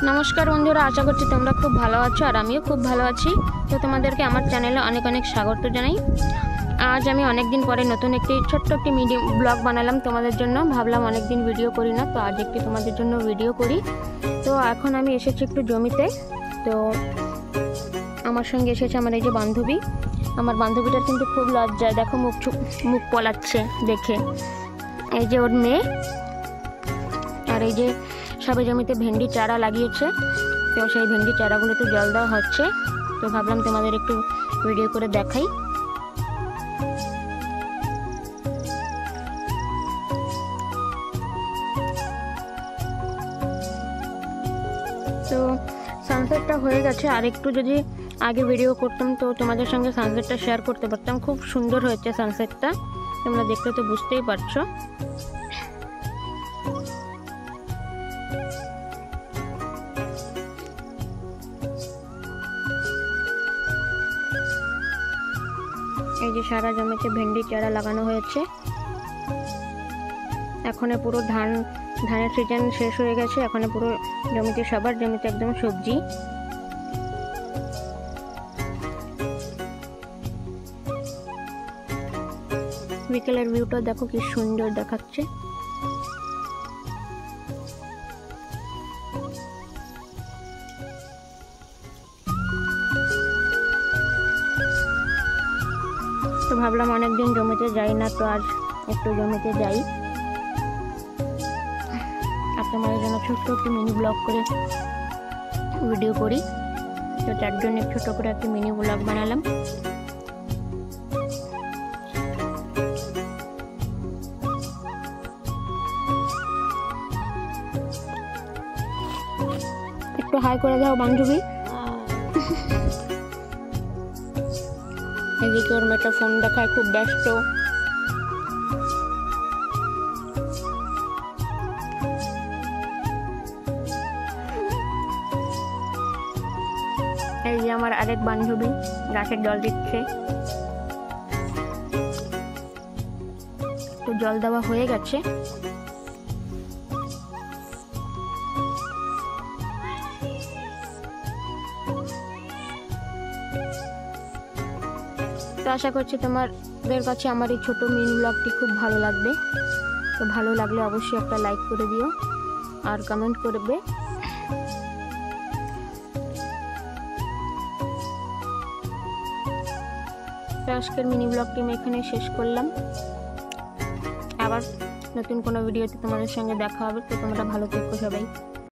नमस्कार बंधुरा आशा करছি তোমরা খুব ভালো আছো আর আমিও খুব ভালো আছি। তো তোমাদেরকে আমার চ্যানেলে অনেক অনেক স্বাগত জানাই। আজ আমি অনেক দিন পরে নতুন একটি ছোট্ট একটি মিডিয়াম ব্লগ বানালাম তোমাদের জন্য। ভাবলাম অনেক দিন ভিডিও করি না, তো আজ একটি তোমাদের জন্য ভিডিও করি। তো এখন আমি এসেছি একটু জমিতে। তো আমার সঙ্গে এসেছে আমার এই যে বান্ধবী। আমার বান্ধবীটার কিন্তু খুব লজ্জায়, দেখো মুখ পলাচ্ছে দেখে। এই যে ওর মেয়ে, আর এই যে সবে জমিতে ভেন্ডি চারা লাগিয়েছে। তো সেই ভেন্ডি চারাগুলোতে জল দেওয়া হচ্ছে। তো ভাবলাম তোমাদের একটু ভিডিও করে দেখাই। তো সানসেটটা হয়ে গেছে, আর একটু যদি আগে ভিডিও করতাম তো তোমাদের সঙ্গে সানসেটটা শেয়ার করতে পারতাম। খুব সুন্দর হয়েছে সানসেটটা, তোমরা দেখলে তো বুঝতেই পারছো। এই যে সারা জমিতে ভেন্ডি চারা লাগানো হয়েছে। এখন পুরো ধানের সিজন শেষ হয়ে গেছে। এখন পুরো জমিতে, সবার জমিতে একদম সবজি। বিকেলের ভিউটা দেখো কি সুন্দর দেখাচ্ছে। তো ভাবলাম অনেকদিন জমিতে যাই না, তো আজ একটু জমিতে যাই আর তোমাদের জন্য ছোট্ট একটি মিনি ব্লগ করে ভিডিও করি। তো তার জন্য ছোট করে একটি মিনি ব্লগ বানালাম। একটু হাই করে দাও বান্ধবী। এদিকে ওর মেয়েটা ফোন দেখায়, খুব ব্যস্ত। এই যে আমার আরেক বান্ধবী গাছের জল দিচ্ছে। তো জল দেওয়া হয়ে গেছে। তো আশা করছি তোমাদের কাছে আমার এই ছোট মিনি ব্লগটি খুব ভালো লাগবে। তো ভালো লাগলে অবশ্যই একটা লাইক করে দিও আর কমেন্ট করবে। তো আজকের মিনি ব্লগটি আমি এখানে শেষ করলাম। আবার নতুন কোনো ভিডিওতে তোমাদের সঙ্গে দেখা হবে। তো তোমরা ভালো থেকো সবাই।